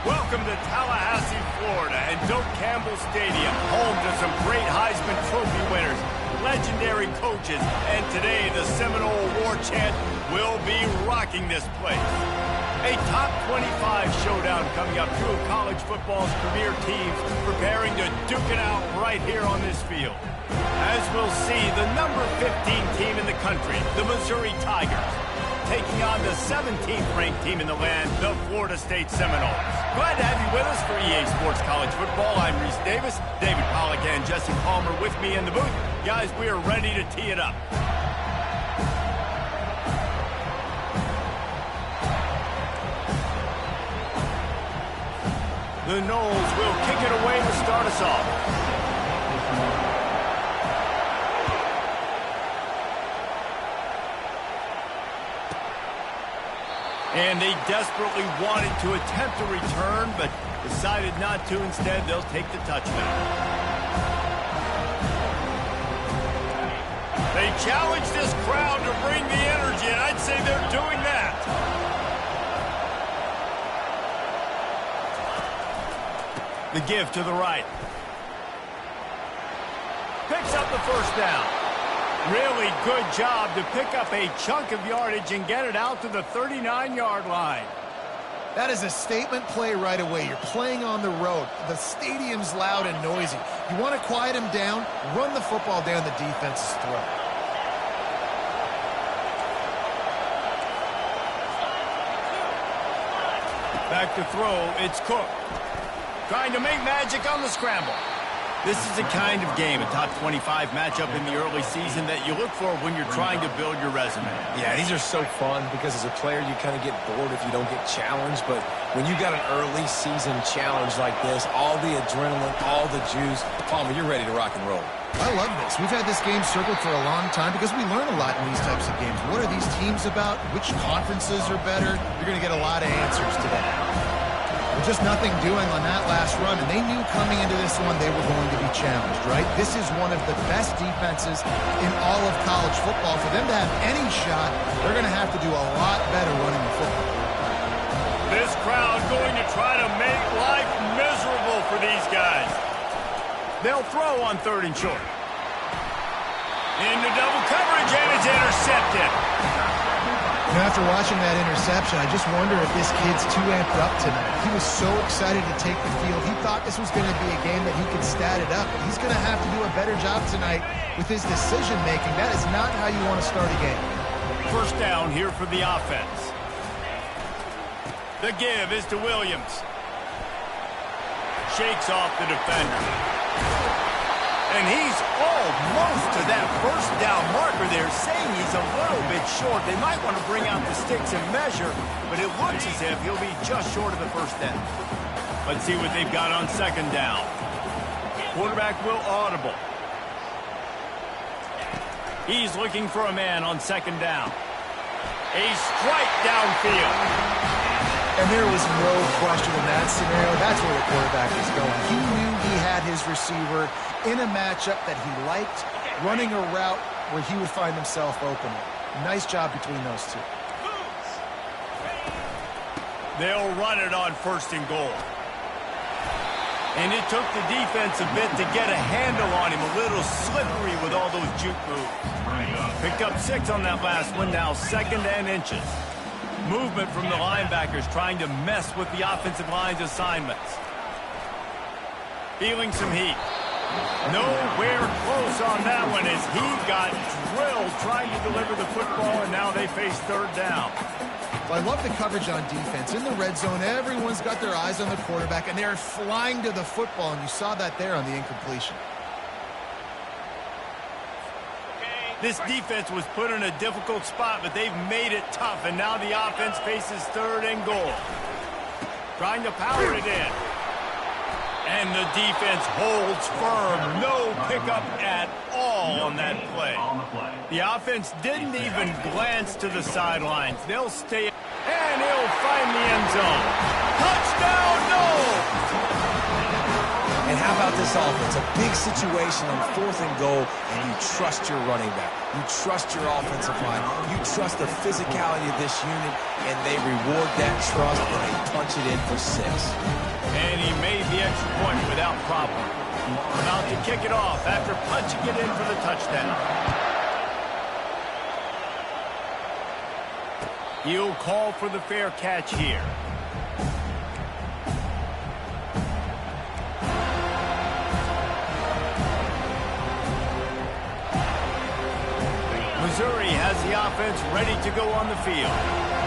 Welcome to Tallahassee, Florida, and Doak Campbell Stadium, home to some great Heisman Trophy winners, legendary coaches, and today the Seminole War Chant will be rocking this place. A top 25 showdown coming up, two of college football's premier teams preparing to duke it out right here on this field. As we'll see, the number 15 team in the country, the Missouri Tigers, taking on the 17th ranked team in the land, the Florida State Seminoles. Glad to have you with us for EA Sports College Football. I'm Reese Davis, David Pollack and Jesse Palmer with me in the booth. Guys, we are ready to tee it up. The Noles will kick it away to start us off. And they desperately wanted to attempt a return, but decided not to. Instead, they'll take the touchback. They challenge this crowd to bring the energy, and I'd say they're doing that. The give to the right. Picks up the first down. Really good job to pick up a chunk of yardage and get it out to the 39-yard line. That is a statement play right away. You're playing on the road. The stadium's loud and noisy. You want to quiet them down, run the football down the defense's throat. Back to throw, it's Cook. Trying to make magic on the scramble. This is the kind of game, a top 25 matchup in the early season that you look for when you're trying to build your resume. Yeah, these are so fun because as a player, you kind of get bored if you don't get challenged. But when you got an early season challenge like this, all the adrenaline, all the juice, Palmer, you're ready to rock and roll. I love this. We've had this game circled for a long time because we learn a lot in these types of games. What are these teams about? Which conferences are better? You're going to get a lot of answers today. Just nothing doing on that last run, and they knew coming into this one they were going to be challenged, right? This is one of the best defenses in all of college football. For them to have any shot, they're going to have to do a lot better running the football. This crowd going to try to make life miserable for these guys. They'll throw on 3rd and short. Into double coverage, and it's intercepted. After watching that interception, I just wonder if this kid's too amped up tonight. He was so excited to take the field. He thought this was going to be a game that he could stat it up. But he's going to have to do a better job tonight with his decision-making. That is not how you want to start a game. First down here for the offense. The give is to Williams. Shakes off the defender. And he's almost to that first down marker there, saying he's a little bit short. They might want to bring out the sticks and measure, but it looks as if he'll be just short of the first down. Let's see what they've got on 2nd down. Quarterback will audible. He's looking for a man on 2nd down. A strike downfield. And there was no question in that scenario. That's where the quarterback was going. He knew he had his receiver in a matchup that he liked, running a route where he would find himself open. Nice job between those two. They'll run it on 1st and goal. And it took the defense a bit to get a handle on him. A little slippery with all those juke moves. Picked up 6 on that last one, now 2nd and inches. Movement from the linebackers trying to mess with the offensive line's assignments. Feeling some heat. Nowhere close on that one as he got drilled trying to deliver the football, and now they face 3rd down. Well, I love the coverage on defense. In the red zone, everyone's got their eyes on the quarterback, and they're flying to the football, and you saw that there on the incompletion. This defense was put in a difficult spot, but they've made it tough, and now the offense faces 3rd and goal. Trying to power it in. And the defense holds firm. No pickup at all on that play. The offense didn't even glance to the sidelines. They'll stay, and he'll find the end zone. Touchdown, Noles! And how about this offense? A big situation on 4th and goal, and you trust your running back. You trust your offensive line. You trust the physicality of this unit, and they reward that trust, and they punch it in for 6. And he made the extra point without problem. About to kick it off after punching it in for the touchdown. He'll call for the fair catch here. Missouri has the offense ready to go on the field.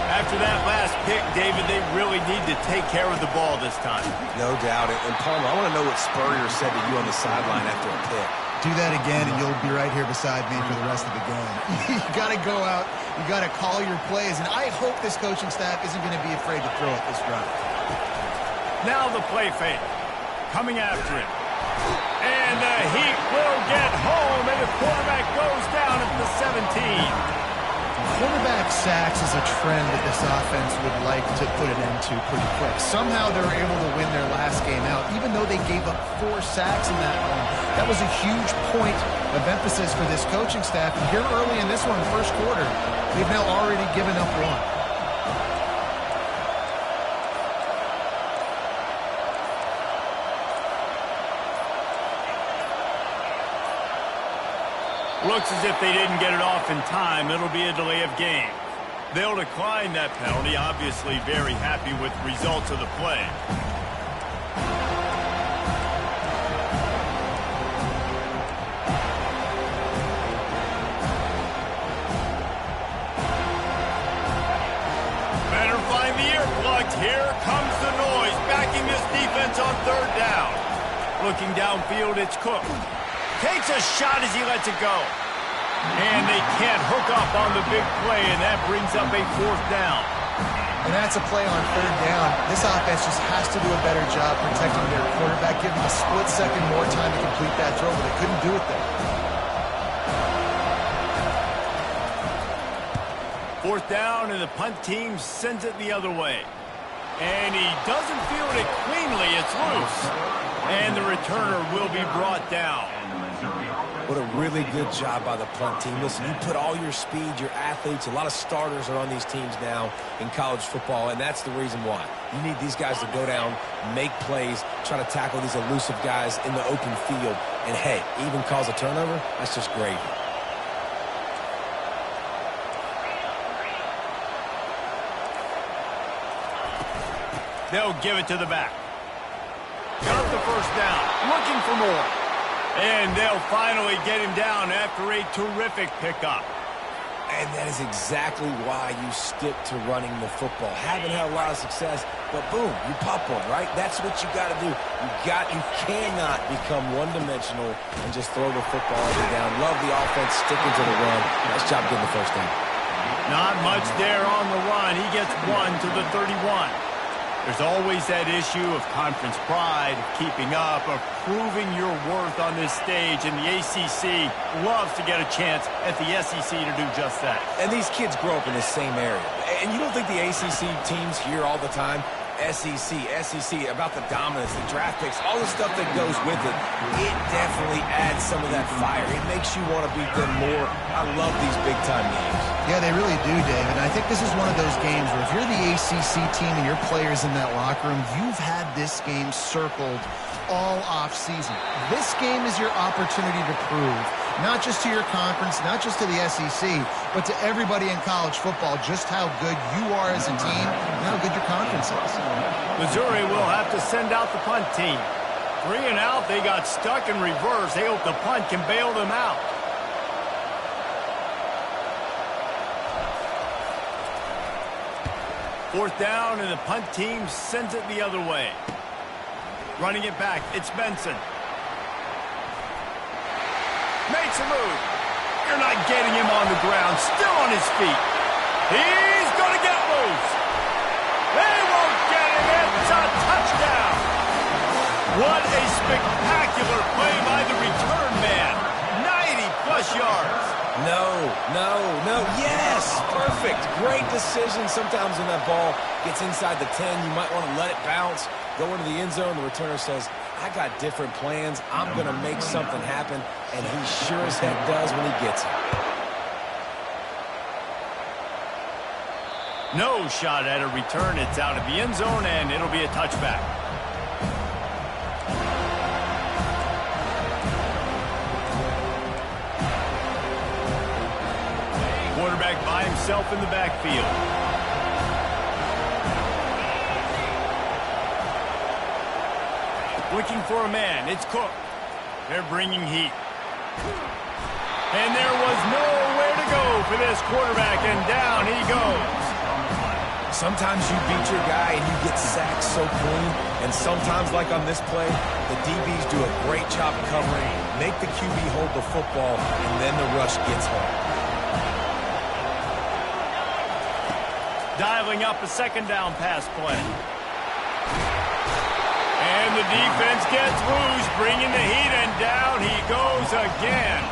After that last pick, David, they really need to take care of the ball this time. No doubt. And Palmer, I want to know what Spurrier said to you on the sideline after a pick. Do that again, and you'll be right here beside me for the rest of the game. You got to go out. You got to call your plays, and I hope this coaching staff isn't going to be afraid to throw it this drive. Now the play fake. Coming after him. And the Heat will get home, and the quarterback goes down at the 17. Quarterback sacks is a trend that this offense would like to put an end to pretty quick. Somehow they were able to win their last game out, even though they gave up 4 sacks in that one. That was a huge point of emphasis for this coaching staff. And here early in this one, first quarter, they've now already given up 1. Looks as if they didn't get it off in time. It'll be a delay of game. They'll decline that penalty, obviously very happy with the results of the play. Better find the earplugs. Here comes the noise, backing this defense on 3rd down. Looking downfield, it's Cook. Takes a shot as he lets it go. And they can't hook up on the big play, and that brings up a 4th down. And that's a play on 3rd down. This offense just has to do a better job protecting their quarterback, giving a split second more time to complete that throw, but they couldn't do it there. 4th down, and the punt team sends it the other way. And he doesn't field it cleanly. It's loose. And the returner will be brought down. What a really good job by the punt team. Listen, you put all your speed, your athletes, a lot of starters are on these teams now in college football, and that's the reason why. You need these guys to go down, make plays, try to tackle these elusive guys in the open field, and hey, even cause a turnover, that's just gravy. They'll give it to the back. Got the 1st down, looking for more. And they'll finally get him down after a terrific pickup. And that is exactly why you stick to running the football. Haven't had a lot of success, but boom, you pop one, right? That's what you got to do. You cannot become one-dimensional and just throw the football up and down. Love the offense sticking to the run. Nice job getting the 1st down. Not much there on the run. He gets 1 to the 31. There's always that issue of conference pride, of keeping up, of proving your worth on this stage, and the ACC loves to get a chance at the SEC to do just that. And these kids grow up in the same area. And you don't think the ACC teams hear all the time, SEC, about the dominance, the draft picks, all the stuff that goes with it. It definitely adds some of that fire. It makes you want to beat them more. I love these big-time games. Yeah, they really do, Dave. And I think this is one of those games where if you're the ACC team and your players in that locker room, you've had this game circled all off-season. This game is your opportunity to prove, not just to your conference, not just to the SEC, but to everybody in college football, just how good you are as a team and how good your conference is. Missouri will have to send out the punt team. 3 and out, they got stuck in reverse. They hope the punt can bail them out. Fourth down, and the punt team sends it the other way. Running it back, it's Benson. Makes a move. You're not getting him on the ground. Still on his feet. He's going to get loose. They won't get him. It's a touchdown. What a spectacular play by the return man. 90-plus yards. No. Yes, perfect. Great decision. Sometimes when that ball gets inside the 10, you might want to let it bounce, go into the end zone. The returner says, I got different plans. I'm going to make something happen, and he sure as heck does when he gets it. No shot at a return. It's out of the end zone, and it'll be a touchback. Quarterback by himself in the backfield. Looking for a man. It's Cook. They're bringing heat. And there was nowhere to go for this quarterback, and down he goes. Sometimes you beat your guy and you get sacked so clean, and sometimes, like on this play, the DBs do a great job covering, make the QB hold the football, and then the rush gets home. Dialing up a second down pass play. And the defense gets loose, bringing the heat, and down he goes again.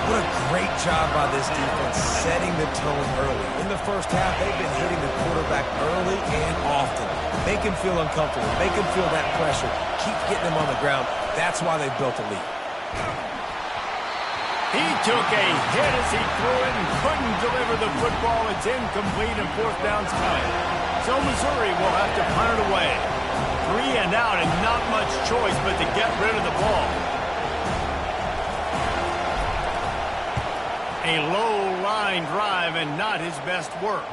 What a great job by this defense, setting the tone early. In the first half, they've been hitting the quarterback early and often. Make him feel uncomfortable. Make him feel that pressure. Keep getting him on the ground. That's why they've built a lead. He took a hit as he threw it and couldn't deliver the football. It's incomplete and fourth down's coming. So Missouri will have to punt it away. 3 and out and not much choice but to get rid of the ball. A low line drive and not his best work.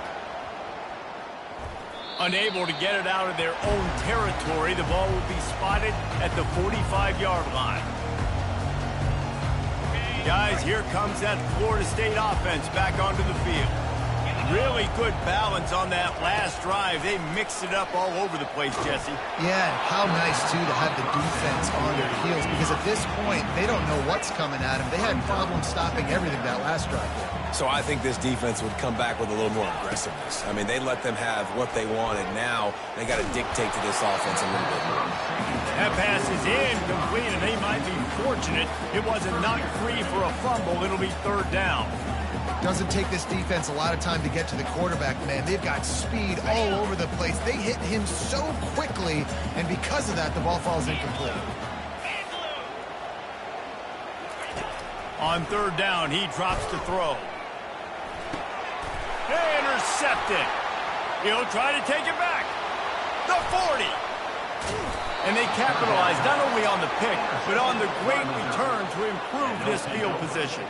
Unable to get it out of their own territory, the ball will be spotted at the 45-yard line. Guys, here comes that Florida State offense back onto the field. Really good balance on that last drive. They mixed it up all over the place, Jesse. Yeah, how nice, too, to have the defense on their heels, because at this point, they don't know what's coming at them. They had problems stopping everything that last drive there. So I think this defense would come back with a little more aggressiveness. I mean, they let them have what they wanted. Now they got to dictate to this offense a little bit more. That pass is incomplete, and they might be fortunate it wasn't knocked free for a fumble. It'll be third down. Doesn't take this defense a lot of time to get to the quarterback, man. They've got speed all over the place. They hit him so quickly, and because of that, the ball falls incomplete. On third down, he drops to throw. Intercepted. He'll try to take it back. The 40. And they capitalize not only on the pick, but on the great return to improve this field position.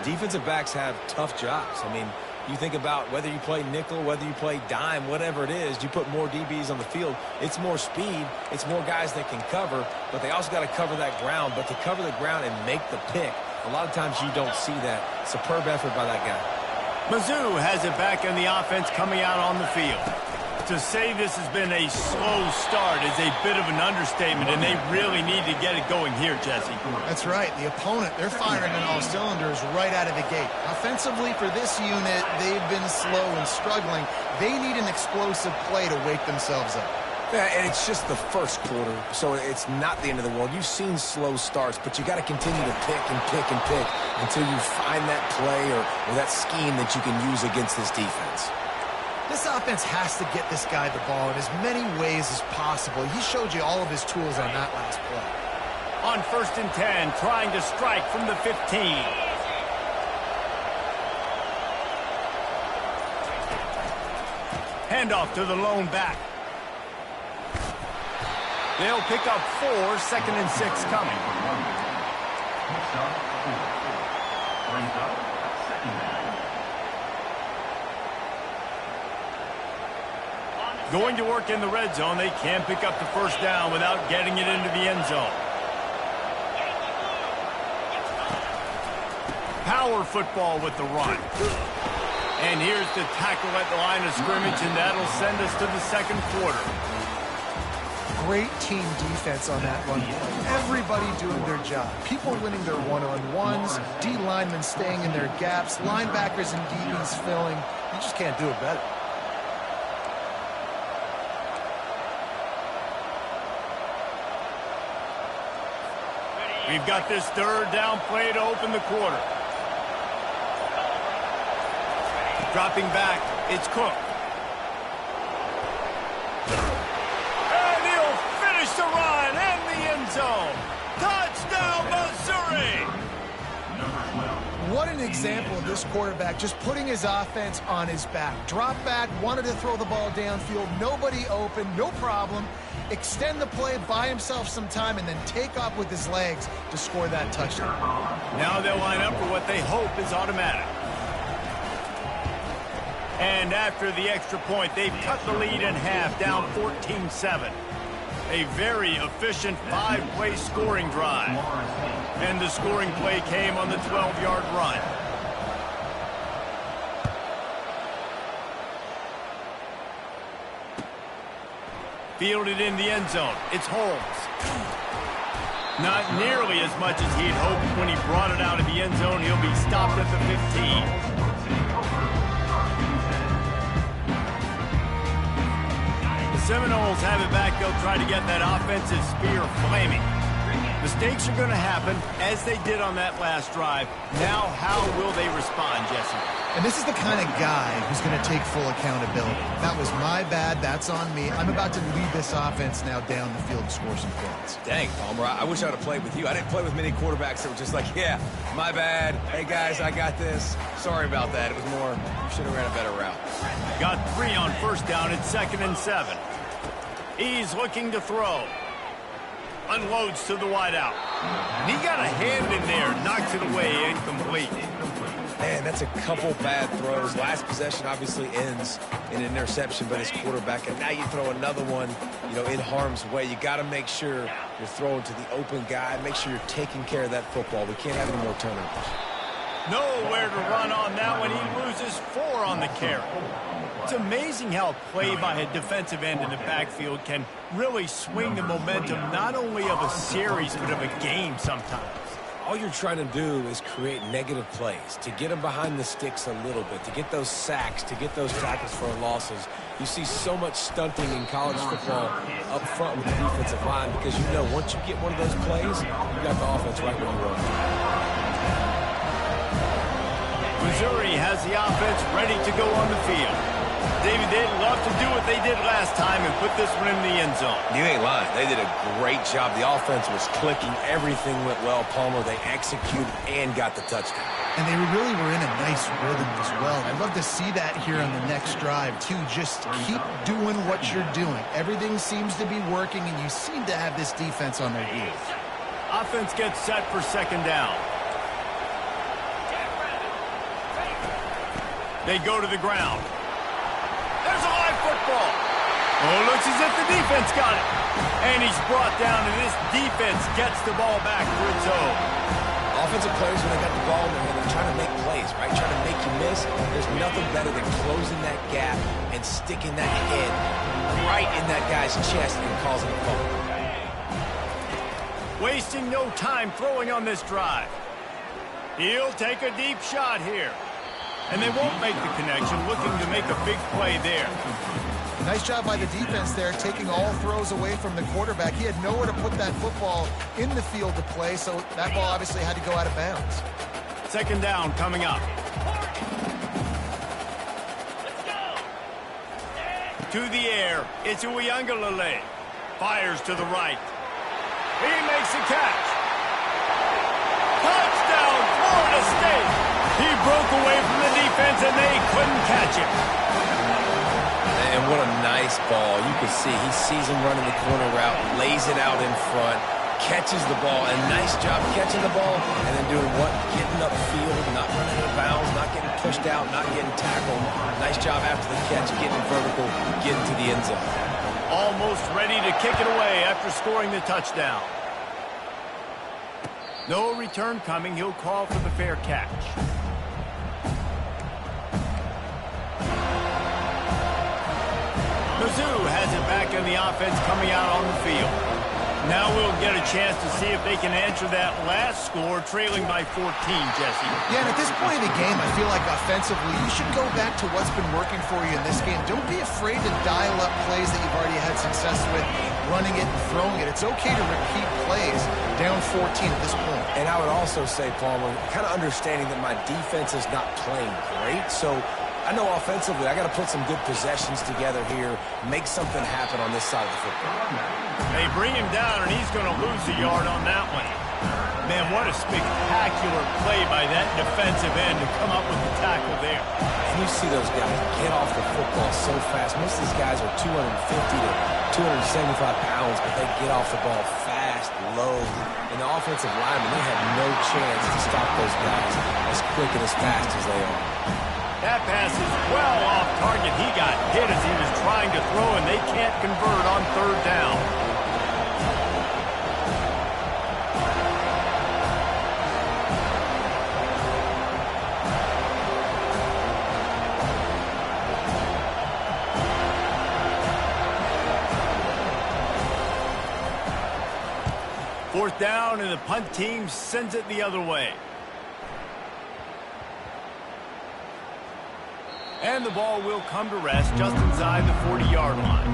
Defensive backs have tough jobs. I mean, you think about whether you play nickel, whether you play dime, whatever it is, you put more DBs on the field. It's more speed. It's more guys that can cover, but they also got to cover that ground. But to cover the ground and make the pick, a lot of times you don't see that. Superb effort by that guy. Mizzou has it back in the offense coming out on the field. To say this has been a slow start is a bit of an understatement, and they really need to get it going here, Jesse. That's right. The opponent, they're firing on all cylinders right out of the gate. Offensively, for this unit, they've been slow and struggling. They need an explosive play to wake themselves up. Yeah, and it's just the first quarter, so it's not the end of the world. You've seen slow starts, but you got to continue to pick and pick and pick until you find that play or that scheme that you can use against this defense. This offense has to get this guy the ball in as many ways as possible. He showed you all of his tools on that last play. On 1st and 10, trying to strike from the 15. Handoff to the lone back. They'll pick up 4, 2nd and 6 coming. Going to work in the red zone. They can't pick up the first down without getting it into the end zone. Power football with the run. And here's the tackle at the line of scrimmage, and that'll send us to the second quarter. Great team defense on that one. Everybody doing their job. People winning their one-on-ones, D linemen staying in their gaps, linebackers and DBs filling. You just can't do it better. We've got this third down play to open the quarter. Dropping back, it's Cook. And he'll finish the run in the end zone. Touchdown, Missouri! what an example of this quarterback just putting his offense on his back. Drop back, wanted to throw the ball downfield, nobody open, no problem. Extend the play, buy himself some time, and then take off with his legs to score that touchdown. Now they'll line up for what they hope is automatic. And after the extra point, they've cut the lead in half, down 14-7. A very efficient 5-play scoring drive. And the scoring play came on the 12-yard run. Fielded in the end zone. It's Holmes. Not nearly as much as he'd hoped when he brought it out of the end zone. He'll be stopped at the 15. Seminoles have it back. They'll try to get that offensive spear flaming. Mistakes are going to happen, as they did on that last drive. Now, how will they respond, Jesse? And this is the kind of guy who's going to take full accountability. That was my bad. That's on me. I'm about to lead this offense now down the field to score some points. Dang, Palmer, I wish I would have played with you. I didn't play with many quarterbacks that were just like, yeah, my bad. Hey, guys, I got this. Sorry about that. It was more, you should have ran a better route. Got 3 on first down. It's 2nd and 7. He's looking to throw. Unloads to the wideout. And he got a hand in there. Knocks it away. Incomplete. Man, that's a couple bad throws. Last possession obviously ends in an interception by this quarterback. And now you throw another one, in harm's way. You got to make sure you're throwing to the open guy. Make sure you're taking care of that football. We can't have any more turnovers. Nowhere to run on that one. He loses 4 on the carry. It's amazing how play by a defensive end in the backfield can really swing the momentum not only of a series but of a game sometimes. All you're trying to do is create negative plays, to get them behind the sticks a little bit, to get those sacks, to get those tackles for losses. You see so much stunting in college football up front with the defensive line because once you get one of those plays, you got the offense right where you want it. Missouri has the offense ready to go on the field. David, they'd love to do what they did last time and put this one in the end zone. You ain't lying. They did a great job. The offense was clicking. Everything went well. Palmer, they executed and got the touchdown. And they really were in a nice rhythm as well. I'd love to see that here on the next drive, too. Just keep doing what you're doing. Everything seems to be working, and you seem to have this defense on their heels. Offense gets set for 2nd down. They go to the ground. There's a live football. Oh, looks as if the defense got it. And he's brought down, and this defense gets the ball back for its own. Offensive players, when they got the ball in their hand, they're trying to make plays, right? Trying to make you miss. There's nothing better than closing that gap and sticking that head right in that guy's chest and causing a fumble. Wasting no time throwing on this drive. He'll take a deep shot here. And they won't make the connection, looking to make a big play there. Nice job by the defense there, taking all throws away from the quarterback. He had nowhere to put that football in the field to play, so that ball obviously had to go out of bounds. 2nd down coming up. To the air, it's Uiagalelei. Fires to the right. He makes the catch. Touchdown, Florida State! He broke away from the defense, and they couldn't catch him. And what a nice ball. You can see he sees him running the corner route, lays it out in front, catches the ball, and nice job catching the ball, and then doing what? Getting upfield, not running out of bounds, not getting pushed out, not getting tackled. Nice job after the catch, getting vertical, getting to the end zone. Almost ready to kick it away after scoring the touchdown. No return coming. He'll call for the fair catch. Mizzou has it back in the offense coming out on the field. Now we'll get a chance to see if they can answer that last score, trailing by 14, Jesse. Yeah, and at this point in the game, I feel like offensively, you should go back to what's been working for you in this game. Don't be afraid to dial up plays that you've already had success with, running it and throwing it. It's okay to repeat plays down 14 at this point. And I would also say, Palmer, kind of understanding that my defense is not playing great, so I know offensively I got to put some good possessions together here, make something happen on this side of the football. They bring him down, and he's going to lose a yard on that one. Man, what a spectacular play by that defensive end to come up with the tackle there. And you see those guys get off the football so fast. Most of these guys are 250 to 275 pounds, but they get off the ball fast, low. And the offensive linemen, they have no chance to stop those guys as quick and as fast as they are. That pass is well off target. He got hit as he was trying to throw, and they can't convert on third down. Fourth down, and the punt team sends it the other way. And the ball will come to rest just inside the 40-yard line.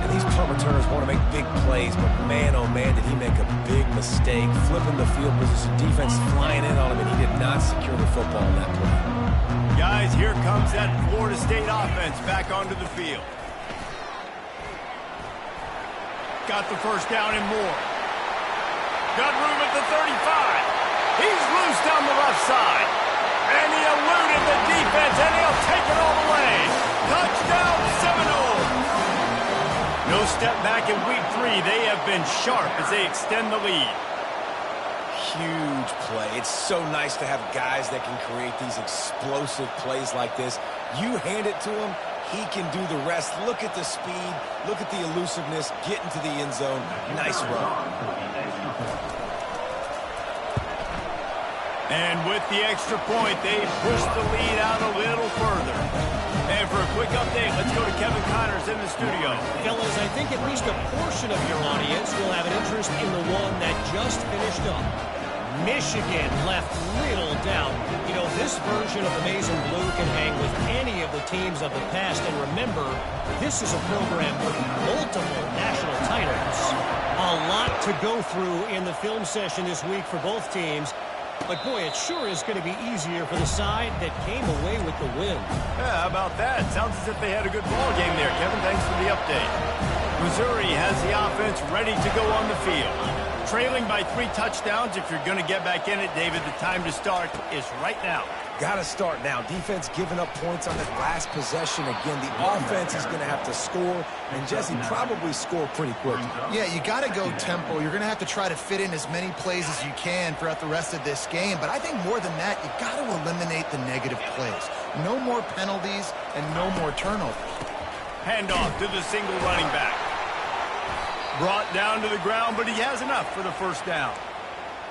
And these punt returners want to make big plays, but man, oh man, did he make a big mistake. Flipping the field position, defense flying in on him, and he did not secure the football in that play. Guys, here comes that Florida State offense back onto the field. Got the first down and more. Got room at the 35. He's loose down the left side. And he eluded the defense, and he'll take it all the way. Touchdown, Seminoles. No step back in week 3. They have been sharp as they extend the lead. Huge play. It's so nice to have guys that can create these explosive plays like this. You hand it to him, he can do the rest. Look at the speed. Look at the elusiveness. Get into the end zone. Nice run. And with the extra point, they push the lead out a little further. And for a quick update, let's go to Kevin Connors in the studio. Fellas, I think at least a portion of your audience will have an interest in the one that just finished up. Michigan left little doubt. You know, this version of the Maize and Blue can hang with any of the teams of the past. And remember, this is a program with multiple national titles. A lot to go through in the film session this week for both teams. But, boy, it sure is going to be easier for the side that came away with the win. Yeah, how about that? Sounds as if they had a good ball game there. Kevin, thanks for the update. Missouri has the offense ready to go on the field. Trailing by 3 touchdowns. If you're going to get back in it, David, the time to start is right now. Got to start now. Defense giving up points on that last possession. Again, the offense is going to have to score, and Jesse probably score pretty quickly. Yeah, you got to go tempo. You're going to have to try to fit in as many plays as you can throughout the rest of this game. But I think more than that, you got to eliminate the negative plays. No more penalties and no more turnovers. Handoff to the single running back. Brought down to the ground, but he has enough for the first down.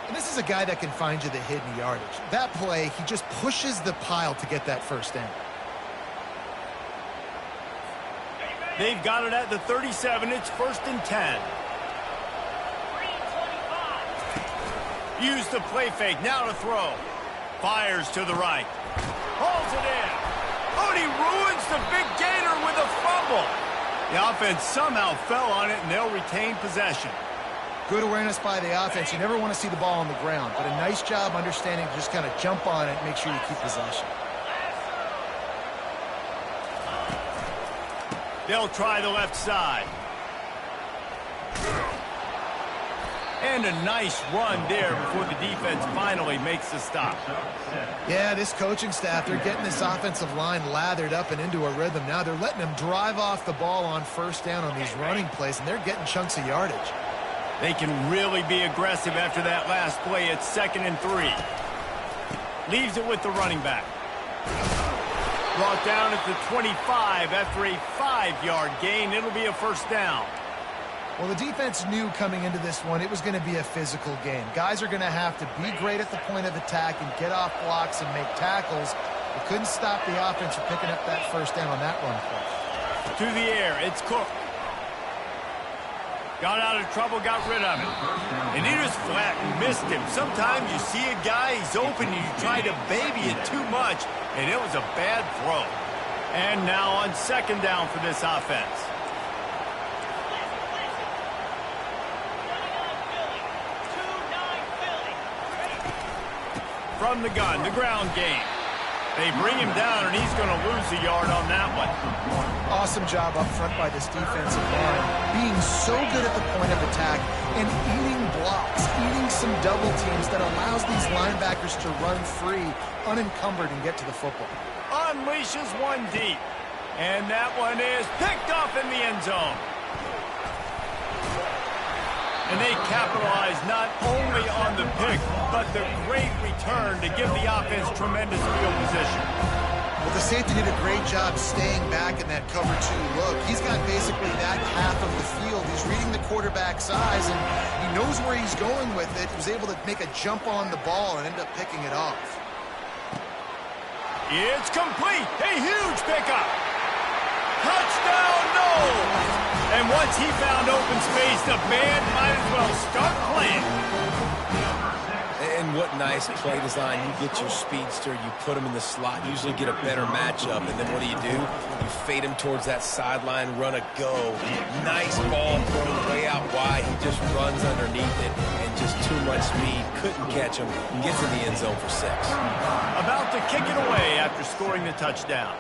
And this is a guy that can find you the hidden yardage. That play, he just pushes the pile to get that first down. They've got it at the 37. It's 1st and 10. Use the play fake. Now to throw. Fires to the right. Hauls it in. Oh, and he ruins the big gator with a fumble. The offense somehow fell on it, and they'll retain possession. Good awareness by the offense. You never want to see the ball on the ground, but a nice job understanding to just kind of jump on it and make sure you keep possession. They'll try the left side. And a nice run there before the defense finally makes the stop. Yeah, this coaching staff, they're getting this offensive line lathered up and into a rhythm. Now they're letting them drive off the ball on first down on these running plays, and they're getting chunks of yardage. They can really be aggressive after that last play. It's 2nd and 3. Leaves it with the running back. Brought down at the 25 after a 5-yard gain. It'll be a first down. Well, the defense knew coming into this one it was going to be a physical game. Guys are going to have to be great at the point of attack and get off blocks and make tackles. They couldn't stop the offense from picking up that first down on that run play. To the air, it's Cook. Got out of trouble, got rid of it. And he just flat missed him. Sometimes you see a guy, he's open, and you try to baby it too much, and it was a bad throw. And now on 2nd down for this offense. From the gun, the ground game. They bring him down, and he's going to lose a yard on that one. Awesome job up front by this defensive line, being so good at the point of attack and eating blocks, eating some double teams that allows these linebackers to run free, unencumbered, and get to the football. Unleashes one deep. And that one is picked off in the end zone. And they capitalize not only on the pick, but the great return to give the offense tremendous field position. Well, the safety did a great job staying back in that cover 2 look. He's got basically that half of the field. He's reading the quarterback's eyes, and he knows where he's going with it. He was able to make a jump on the ball and end up picking it off. It's complete. A huge pickup. Touchdown, no! And once he found open space, the band might as well start playing. And what nice play design. You get your speedster, you put him in the slot, usually get a better matchup, and then what do? You fade him towards that sideline, run a go. Nice ball thrown way out wide. He just runs underneath it, and just too much speed. Couldn't catch him. Gets in the end zone for 6. About to kick it away after scoring the touchdown.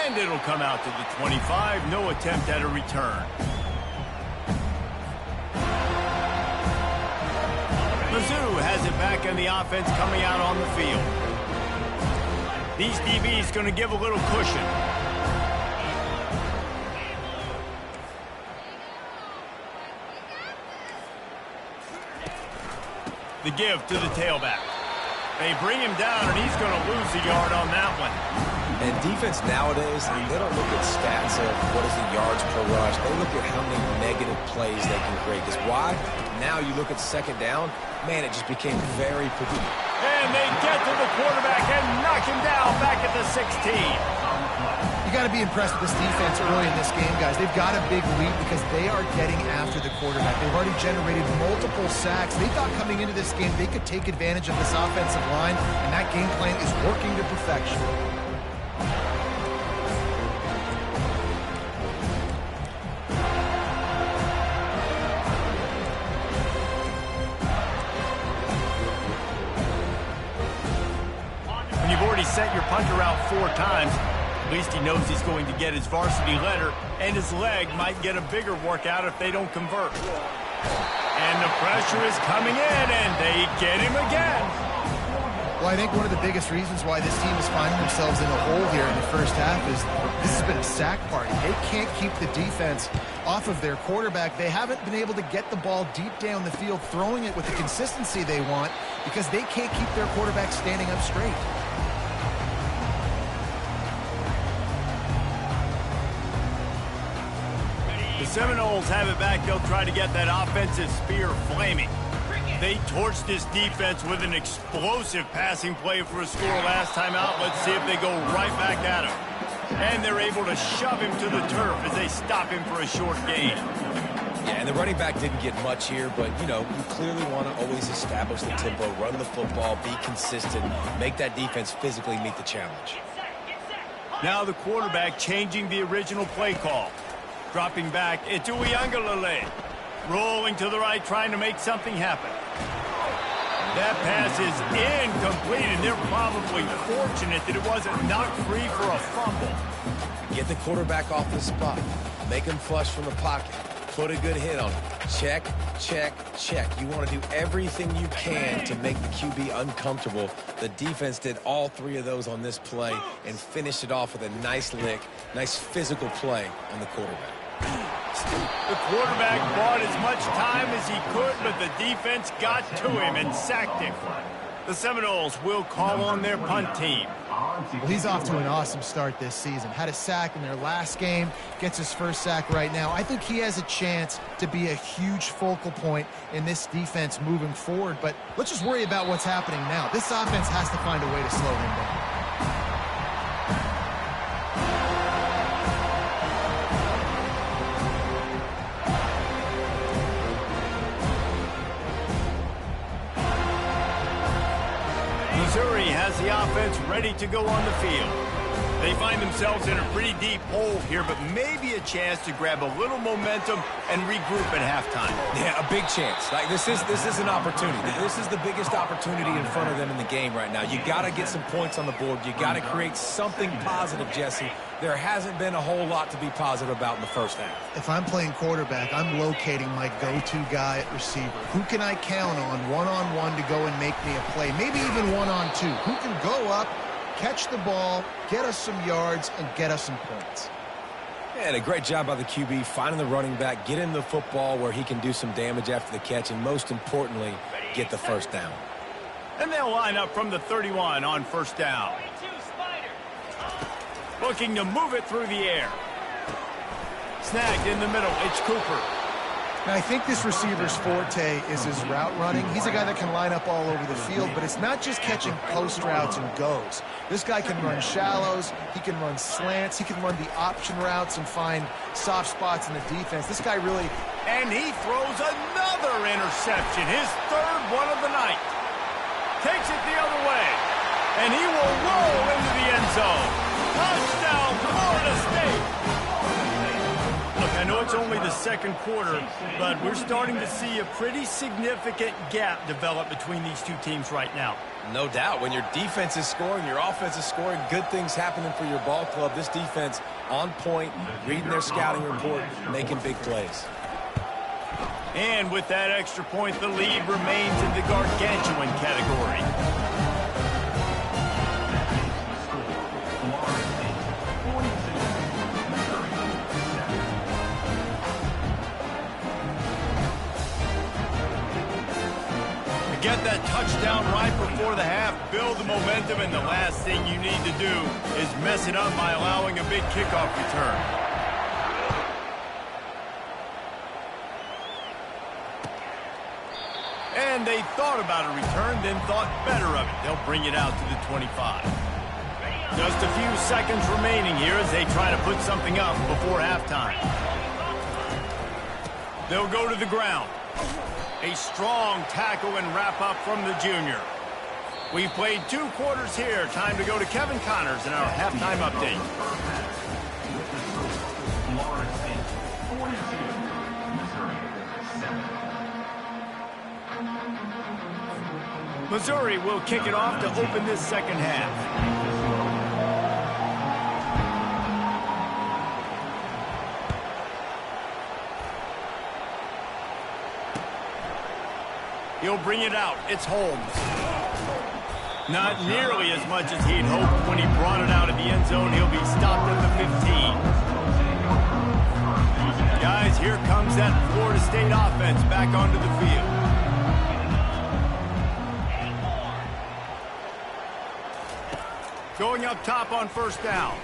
And it'll come out to the 25. No attempt at a return. Mizzou has it back in the offense coming out on the field. These DBs going to give a little cushion. The give to the tailback. They bring him down, and he's going to lose a yard on that one. And defense nowadays, they don't look at stats of what is the yards per rush. They look at how many negative plays they can create. Because why? Now you look at second down, man, it just became very predictable. And they get to the quarterback and knock him down back at the 16. You got to be impressed with this defense early in this game, guys. They've got a big lead because they are getting after the quarterback. They've already generated multiple sacks. They thought coming into this game they could take advantage of this offensive line, and that game plan is working to perfection. When you've already sent your punter out 4 times, at least he knows he's going to get his varsity letter, and his leg might get a bigger workout if they don't convert. And the pressure is coming in, and they get him again. Well, I think one of the biggest reasons why this team is finding themselves in a hole here in the first half is this has been a sack party. They can't keep the defense off of their quarterback. They haven't been able to get the ball deep down the field, throwing it with the consistency they want because they can't keep their quarterback standing up straight. The Seminoles have it back. They'll try to get that offensive spear flaming. They torched this defense with an explosive passing play for a score last time out. Let's see if they go right back at him. And they're able to shove him to the turf as they stop him for a short gain. Yeah, and the running back didn't get much here, but, you know, you clearly want to always establish the tempo, run the football, be consistent, make that defense physically meet the challenge. Now the quarterback changing the original play call. Dropping back, it's Uiagalelei. Rolling to the right, trying to make something happen. That pass is incomplete, and they're probably fortunate that it wasn't knocked free for a fumble. Get the quarterback off the spot. Make him flush from the pocket. Put a good hit on him. Check, check, check. You want to do everything you can to make the QB uncomfortable. The defense did all 3 of those on this play and finished it off with a nice lick, nice physical play on the quarterback. The quarterback bought as much time as he could, but the defense got to him and sacked him. The Seminoles will call on their punt team. Well, he's off to an awesome start this season. Had a sack in their last game, gets his first sack right now. I think he has a chance to be a huge focal point in this defense moving forward, but let's just worry about what's happening now. This offense has to find a way to slow him down. Missouri has the offense ready to go on the field. They find themselves in a pretty deep hole here, but maybe a chance to grab a little momentum and regroup at halftime. Yeah, a big chance. Like this is an opportunity. This is the biggest opportunity in front of them in the game right now. You got to get some points on the board. You got to create something positive, Jesse. There hasn't been a whole lot to be positive about in the first half. If I'm playing quarterback, I'm locating my go-to guy at receiver. Who can I count on one-on-one to go and make me a play? Maybe even one-on-two. Who can go up, catch the ball, get us some yards, and get us some points? And a great job by the QB finding the running back, getting the football where he can do some damage after the catch, and most importantly, get the first down. And they'll line up from the 31 on first down. Looking to move it through the air. Snagged in the middle. It's Cooper. Now, I think this receiver's forte is his route running. He's a guy that can line up all over the field, but it's not just catching post routes and goes. This guy can run shallows, he can run slants, he can run the option routes and find soft spots in the defense. This guy really... And he throws another interception, his third one of the night. Takes it the other way, and he will roll into the end zone. Touchdown, Florida State! Look, I know it's only the second quarter, but we're starting to see a pretty significant gap develop between these two teams right now. No doubt. When your defense is scoring, your offense is scoring, good things happening for your ball club. This defense on point, reading their scouting report, making big plays. And with that extra point, the lead remains in the gargantuan category. Get that touchdown right before the half, build the momentum, and the last thing you need to do is mess it up by allowing a big kickoff return. And they thought about a return, then thought better of it. They'll bring it out to the 25. Just a few seconds remaining here as they try to put something up before halftime. They'll go to the ground. A strong tackle and wrap up from the junior. We've played 2 quarters here. Time to go to Kevin Connors in our halftime update. Missouri will kick it off to open this second half. He'll bring it out. It's Holmes. Not nearly as much as he'd hoped when he brought it out of the end zone. He'll be stopped at the 15. Guys, here comes that Florida State offense back onto the field. Going up top on first down.